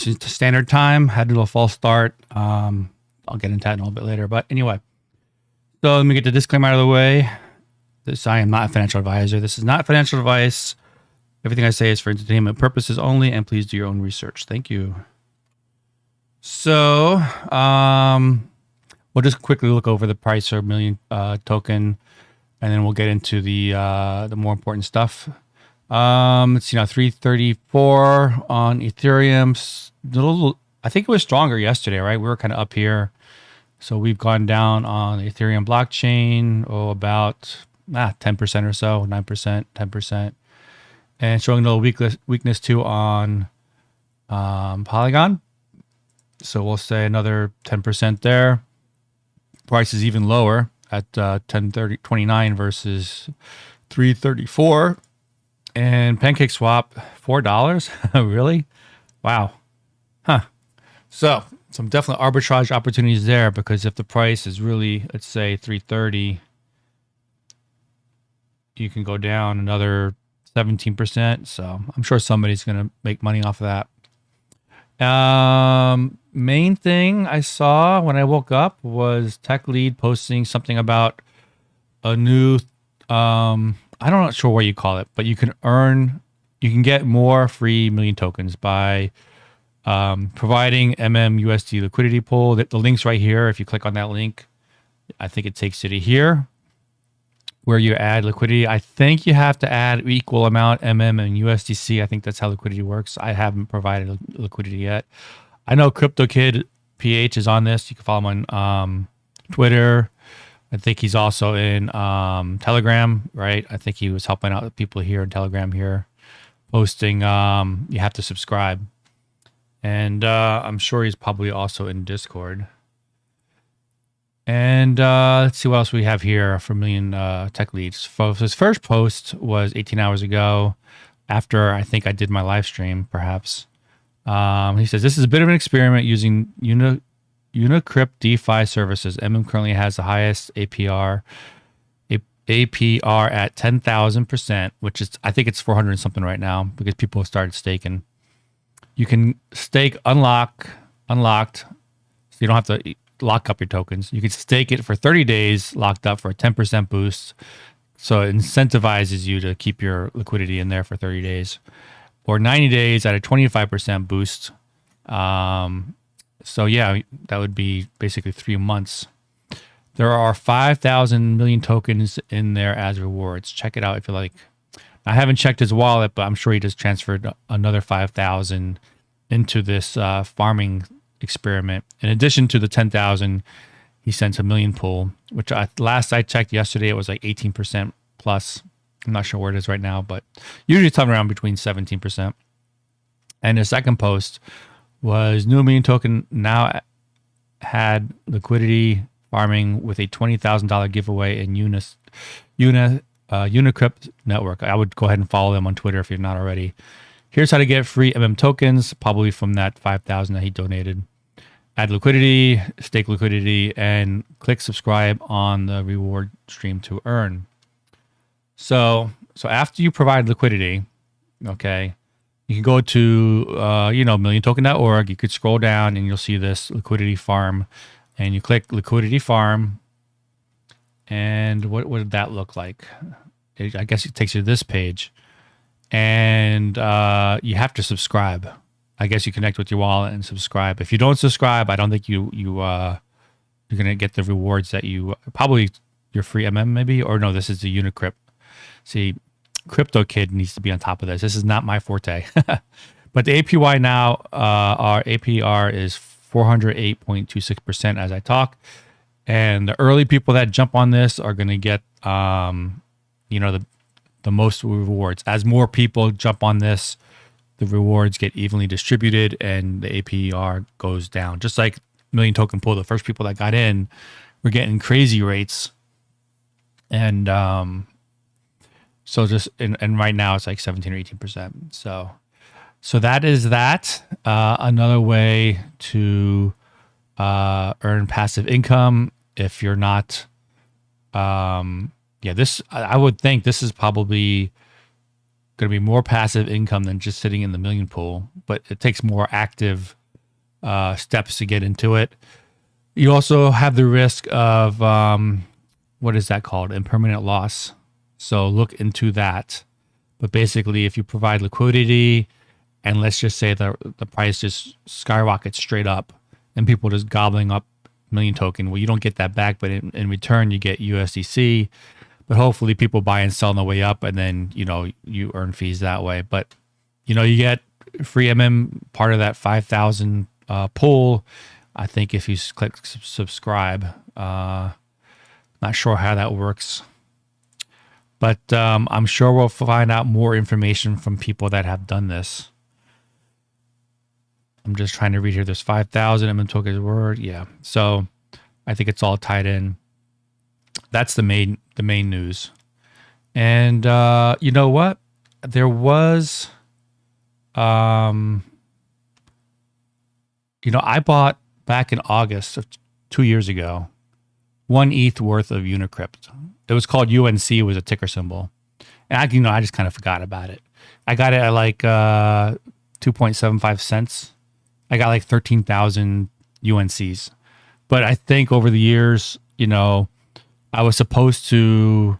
Eastern Standard Time. Had a little false start. I'll get into that in a little bit later. But anyway, so let me get the disclaimer out of the way. I am not a financial advisor. This is not financial advice. Everything I say is for entertainment purposes only, and please do your own research. Thank you. So we'll just quickly look over the price of million token, and then we'll get into the more important stuff. Let's see now, 334 on Ethereum. I think it was stronger yesterday, right? We were kind of up here. So we've gone down on the Ethereum blockchain, about 10% or so, 9%, 10%. And showing a little weakness too on Polygon. So we'll say another 10% there. Price is even lower at 10.29 versus 334. And PancakeSwap, $4. Really? Wow. Huh. So some definite arbitrage opportunities there, because if the price is really, let's say 330, you can go down another 17%. So I'm sure somebody's going to make money off of that. Main thing I saw when I woke up was Tech Lead posting something about a new, I'm not sure what you call it, but you can get more free million tokens by providing MMUSD liquidity pool. The link's right here. If you click on that link, I think it takes you to here where you add liquidity. I think you have to add equal amount MM and USDC. I think that's how liquidity works. I haven't provided liquidity yet. I know CryptoKid PH is on this. You can follow him on Twitter. I think he's also in Telegram, right? I think he was helping out the people here in Telegram here, posting you have to subscribe. And I'm sure he's probably also in Discord. And let's see what else we have here for Million Tech Leads. So his first post was 18 hours ago, after I think I did my live stream, perhaps. He says, this is a bit of an experiment using Unicrypt DeFi services. MM currently has the highest APR at 10,000%, which is, I think it's 400 and something right now, because people have started staking. You can stake unlocked, so you don't have to lock up your tokens. You can stake it for 30 days locked up for a 10% boost. So it incentivizes you to keep your liquidity in there for 30 days. Or 90 days at a 25% boost. So yeah, that would be basically 3 months. There are 5,000 million tokens in there as rewards. Check it out if you like. I haven't checked his wallet, but I'm sure he just transferred another 5,000 into this farming experiment. In addition to the 10,000, he sent a million pool, which last I checked yesterday, it was like 18% plus. I'm not sure where it is right now, but usually it's around between 17%. And his second post was new million token now had liquidity farming with a $20,000 giveaway in Unicrypt network. I would go ahead and follow them on Twitter if you're not already. Here's how to get free MM tokens, probably from that 5,000 that he donated. Add liquidity, stake liquidity, and click subscribe on the reward stream to earn. So after you provide liquidity, okay, you can go to milliontoken.org. You could scroll down and you'll see this Liquidity Farm, and you click Liquidity Farm. And what did that look like? I guess it takes you to this page, and you have to subscribe. I guess you connect with your wallet and subscribe. If you don't subscribe, I don't think you're gonna get the rewards that you probably your free MM maybe, or no, this is the Unicrypt. See, CryptoKid needs to be on top of this. This is not my forte. But the APY now, our APR is 408.26% as I talk. And the early people that jump on this are going to get, the most rewards. As more people jump on this, the rewards get evenly distributed and the APR goes down. Just like Million Token Pool, the first people that got in were getting crazy rates. And so just and right now it's like 17 or 18%. So that is that. Another way to earn passive income if you're not. This I would think this is probably going to be more passive income than just sitting in the million pool, but it takes more active steps to get into it. You also have the risk of what is that called? Impermanent loss. So look into that. But basically, if you provide liquidity, and let's just say the price just skyrockets straight up, and people just gobbling up million token, well, you don't get that back, but in return, you get USDC. But hopefully, people buy and sell on the way up, and then you earn fees that way. But you get free part of that 5,000 pool. I think if you click subscribe, not sure how that works. But I'm sure we'll find out more information from people that have done this. I'm just trying to read here. There's 5,000 MM tokens word. Yeah. So I think it's all tied in. That's the main news. And you know what? There was, I bought back in August of 2 years ago, 1 ETH worth of Unicrypt. It was called UNC. It was a ticker symbol. And I just kind of forgot about it. I got it at like 2.75 cents. I got like 13,000 UNCs. But I think over the years, I was supposed to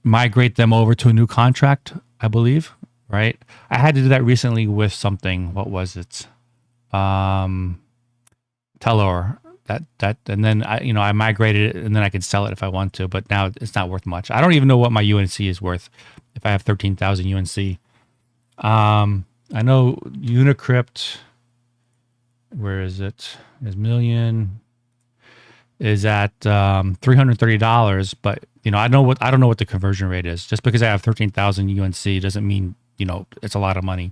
migrate them over to a new contract, I believe, right? I had to do that recently with something. What was it? Telor. That and then I migrated it, and then I could sell it if I want to, but now it's not worth much. I don't even know what my UNC is worth if I have 13,000 UNC. I know Unicrypt, where is it? Is million is at $330, but I don't know what the conversion rate is. Just because I have 13,000 UNC doesn't mean it's a lot of money.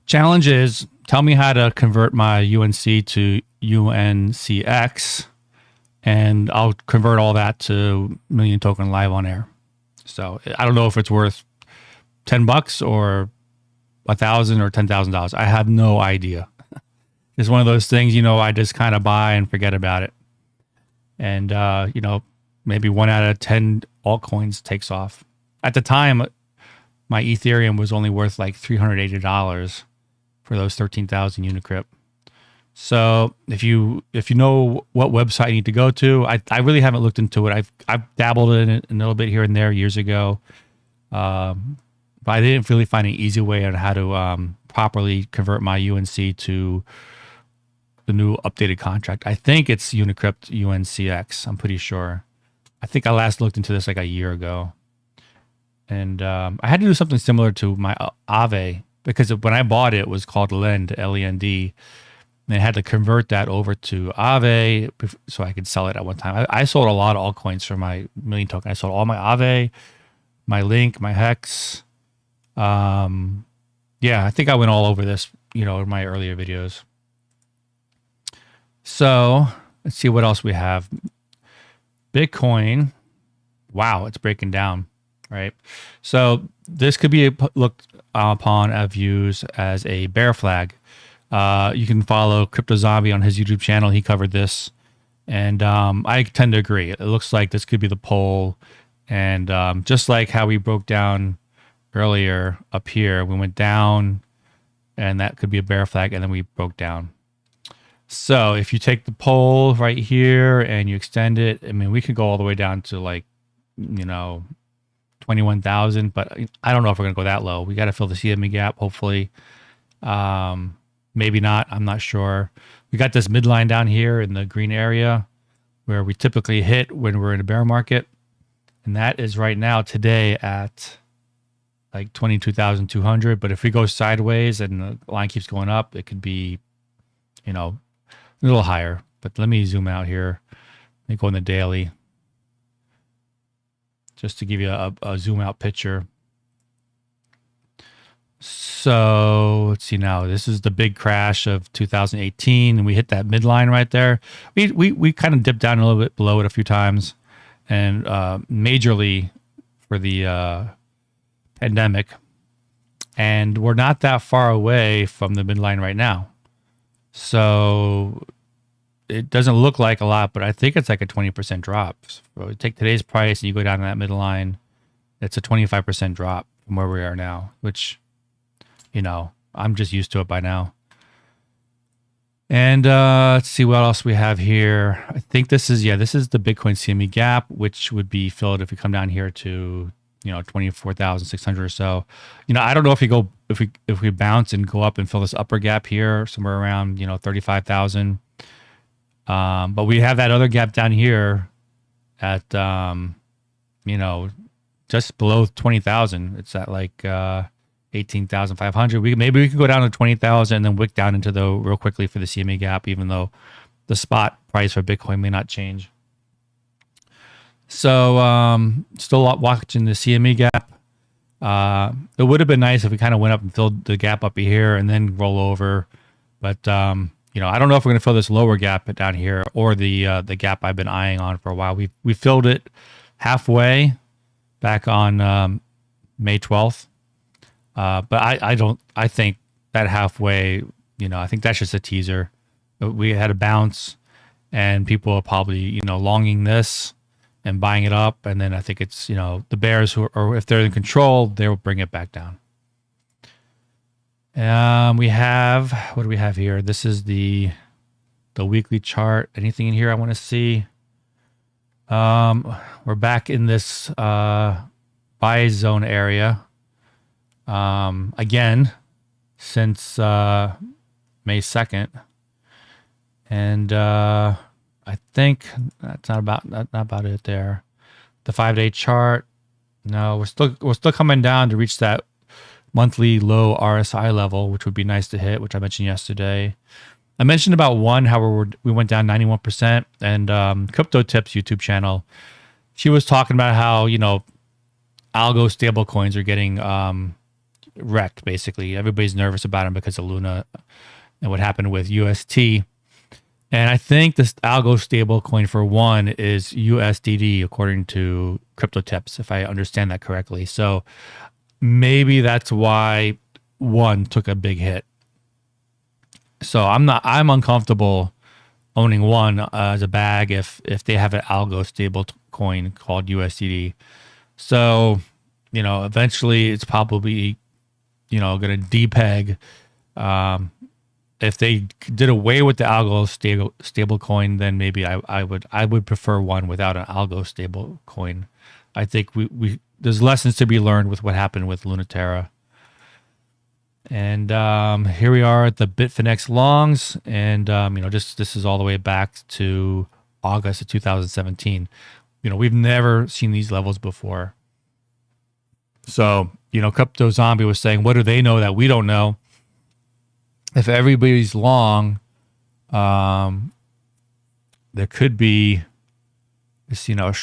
Challenge is, tell me how to convert my UNC to UNCX, and I'll convert all that to million token live on air. So I don't know if it's worth $10 or $1,000 or $10,000. I have no idea. It's one of those things, I just kind of buy and forget about it. And, maybe 1 out of 10 altcoins takes off. At the time, my Ethereum was only worth like $380 for those 13,000 Unicrypt. So if you know what website you need to go to, I really haven't looked into it. I've dabbled in it a little bit here and there years ago, but I didn't really find an easy way on how to properly convert my UNC to the new updated contract. I think it's Unicrypt UNCX. I'm pretty sure. I think I last looked into this like a year ago, and I had to do something similar to my Aave, because when I bought it, it was called Lend, L-E-N-D. And I had to convert that over to Aave so I could sell it at one time. I sold a lot of altcoins for my million token. I sold all my Aave, my Link, my Hex. Yeah, I think I went all over this, in my earlier videos. So let's see what else we have. Bitcoin. Wow, it's breaking down, right? So this could be looked upon as views as a bear flag. You can follow Crypto Zombie on his YouTube channel. He covered this, and I tend to agree. It looks like this could be the pole, and just like how we broke down earlier up here, we went down, and that could be a bear flag, and then we broke down. So if you take the pole right here and you extend it, I mean, we could go all the way down to like, 21,000, but I don't know if we're going to go that low. We got to fill the CME gap, hopefully. Maybe not. I'm not sure. We got this midline down here in the green area where we typically hit when we're in a bear market. And that is right now today at like 22,200. But if we go sideways and the line keeps going up, it could be, a little higher. But let me zoom out here. Let me go in the daily just to give you a zoom out picture. So let's see now. This is the big crash of 2018, and we hit that midline right there. We kind of dipped down a little bit below it a few times, and majorly for the pandemic. And we're not that far away from the midline right now. So it doesn't look like a lot, but I think it's like a 20% drop. So you take today's price and you go down to that midline, It's a 25% drop from where we are now, which, I'm just used to it by now. And let's see what else we have here. I think this is the Bitcoin CME Gap, which would be filled if we come down here to 24,600 or so. I don't know if we bounce and go up and fill this upper gap here somewhere around 35,000. But we have that other gap down here at just below 20,000. It's at like 18,500. Maybe we can go down to 20,000 and then wick down into the real quickly for the CME Gap, even though the spot price for Bitcoin may not change. So still watching the CME Gap. It would have been nice if we kind of went up and filled the gap up here and then roll over. But I don't know if we're going to fill this lower gap down here or the gap I've been eyeing on for a while. We filled it halfway back on May 12th. But I think that halfway, I think that's just a teaser. We had a bounce and people are probably, longing this and buying it up. And then I think it's, the bears or if they're in control, they will bring it back down. What do we have here? This is the weekly chart. Anything in here I want to see? We're back in this buy zone area. Again, since May 2nd. And I think that's not about it there. The 5-day chart. No, we're still coming down to reach that monthly low RSI level, which would be nice to hit, which I mentioned yesterday. I mentioned about how we went down 91%, and Crypto Tips YouTube channel, she was talking about how, algo stable coins are getting wrecked, basically. Everybody's nervous about them because of Luna and what happened with UST. And I think this algo stable coin for one is USDD, according to Crypto Tips, if I understand that correctly. So maybe that's why one took a big hit. So I'm uncomfortable owning one as a bag if they have an algo stable coin called USDD. So, eventually it's probably, going to depeg. If they did away with the algo stable coin, then maybe I would prefer one without an algo stable coin. I think there's lessons to be learned with what happened with Lunaterra. And here we are at the Bitfinex longs, and this is all the way back to August of 2017. We've never seen these levels before. So, Crypto Zombie was saying, what do they know that we don't know? If everybody's long, there could be, a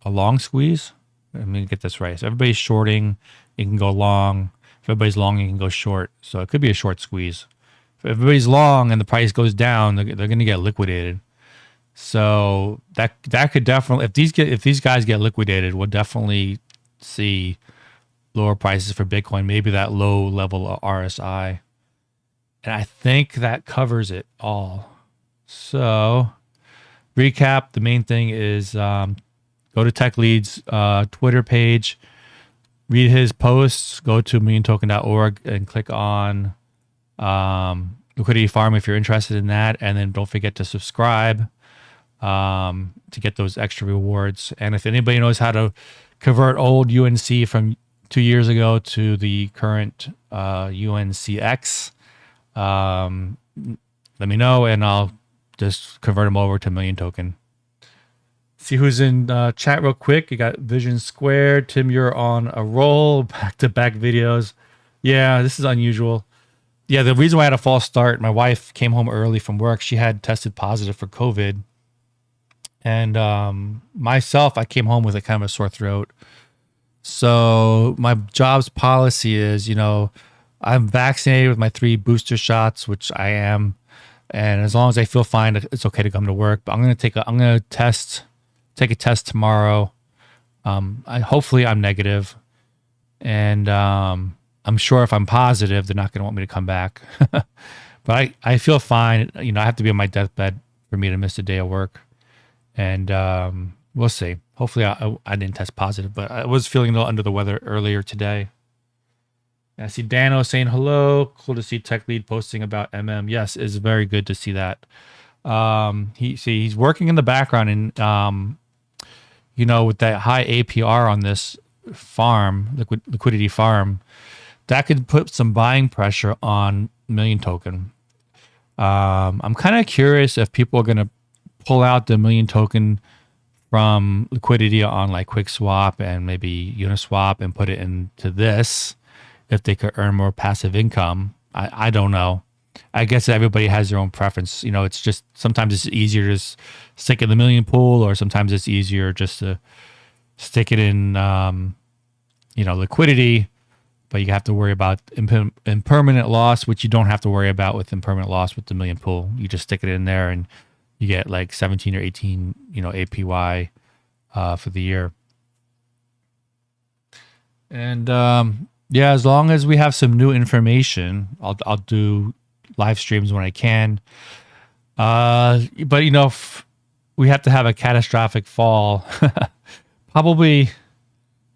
long squeeze. Let me get this right. So everybody's shorting, it can go long. If everybody's long, you can go short. So it could be a short squeeze. If everybody's long and the price goes down, they're going to get liquidated. So that could definitely, if these guys get liquidated, we'll definitely see lower prices for Bitcoin. Maybe that low level of RSI, and I think that covers it all. So recap: the main thing is go to Tech Lead's Twitter page. Read his posts, go to milliontoken.org and click on Liquidity Farm if you're interested in that. And then don't forget to subscribe to get those extra rewards. And if anybody knows how to convert old UNC from 2 years ago to the current UNCX, let me know and I'll just convert them over to Million Token. See who's in chat real quick. You got Vision Squared. Tim, you're on a roll. Back-to-back videos. Yeah, this is unusual. Yeah, the reason why I had a false start, my wife came home early from work. She had tested positive for COVID. And myself, I came home with a kind of a sore throat. So my job's policy is, I'm vaccinated with my 3 booster shots, which I am. And as long as I feel fine, it's okay to come to work. But I'm going to take a test tomorrow. Hopefully I'm negative, and I'm sure if I'm positive, they're not going to want me to come back. But I feel fine. I have to be on my deathbed for me to miss a day of work, and We'll see. Hopefully, I didn't test positive, but I was feeling a little under the weather earlier today. I see Dano saying hello. Cool to see Tech Lead posting about Yes, it's very good to see that. He's working in the background, and with that high APR on this farm, Liquidity Farm, that could put some buying pressure on Million Token. I'm kind of curious if people are going to pull out the Million Token from liquidity on like QuickSwap and maybe Uniswap and put it into this, if they could earn more passive income. I don't know. I guess everybody has their own preference. It's just sometimes it's easier to just stick in the million pool, or sometimes it's easier just to stick it in, liquidity. But you have to worry about impermanent loss, which you don't have to worry about with impermanent loss with the million pool. You just stick it in there and you get like 17 or 18, APY for the year. And as long as we have some new information, I'll do live streams when I can. But if we have to have a catastrophic fall, probably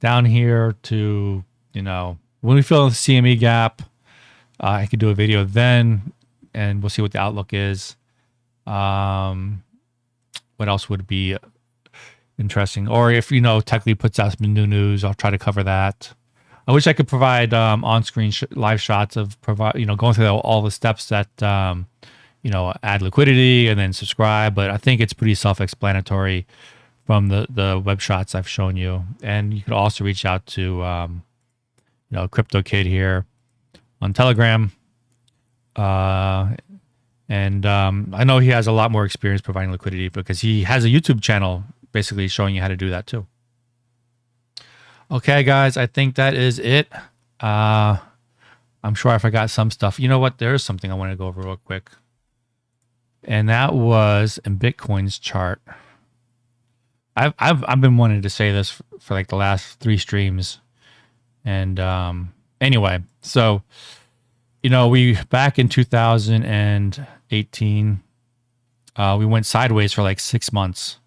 down here to when we fill the CME gap, I could do a video then, and we'll see what the outlook is. What else would be interesting? Or if Techly puts out some new news, I'll try to cover that. I wish I could provide on-screen live shots of going through all the steps that add liquidity and then subscribe. But I think it's pretty self-explanatory from the web shots I've shown you. And you could also reach out to Crypto Kid here on Telegram. And I know he has a lot more experience providing liquidity because he has a YouTube channel basically showing you how to do that too. Okay, guys, I think that is it. I'm sure I forgot some stuff. You know what? There is something I want to go over real quick. And that was in Bitcoin's chart. I've been wanting to say this for like the last 3 streams. And anyway, so we back in 2018, we went sideways for like 6 months,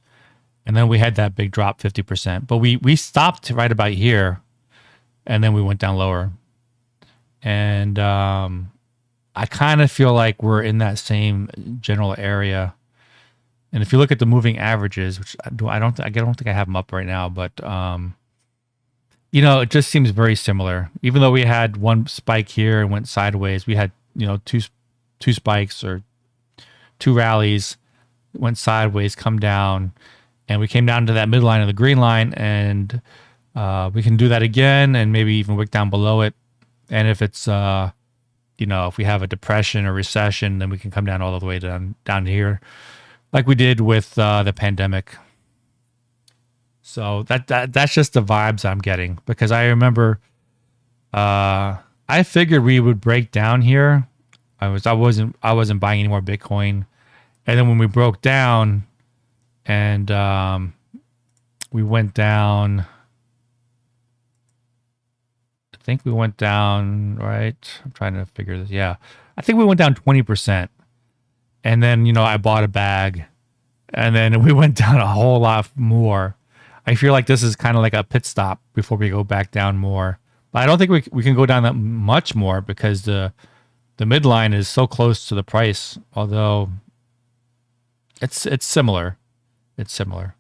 and then we had that big drop, 50%. But we stopped right about here, and then we went down lower. And I kind of feel like we're in that same general area. And if you look at the moving averages, which I don't think I have them up right now, but it just seems very similar. Even though we had one spike here and went sideways, we had two spikes or 2 rallies, went sideways, come down, and we came down to that midline of the green line, and we can do that again and maybe even wick down below it. And if it's if we have a depression or recession, then we can come down all the way down here, like we did with the pandemic. So that's just the vibes I'm getting, because I remember I figured we would break down here. I wasn't buying any more Bitcoin, and then when we broke down and we went down, I think we went down, right? I'm trying to figure this. Yeah, I think we went down 20%, and then I bought a bag, and then we went down a whole lot more. I feel like this is kind of like a pit stop before we go back down more. But I don't think we can go down that much more, because the midline is so close to the price, although it's similar. It's similar.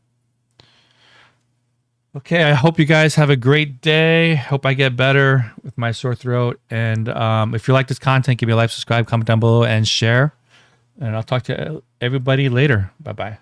Okay, I hope you guys have a great day. Hope I get better with my sore throat. And if you like this content, give me a like, subscribe, comment down below, and share. And I'll talk to everybody later. Bye-bye.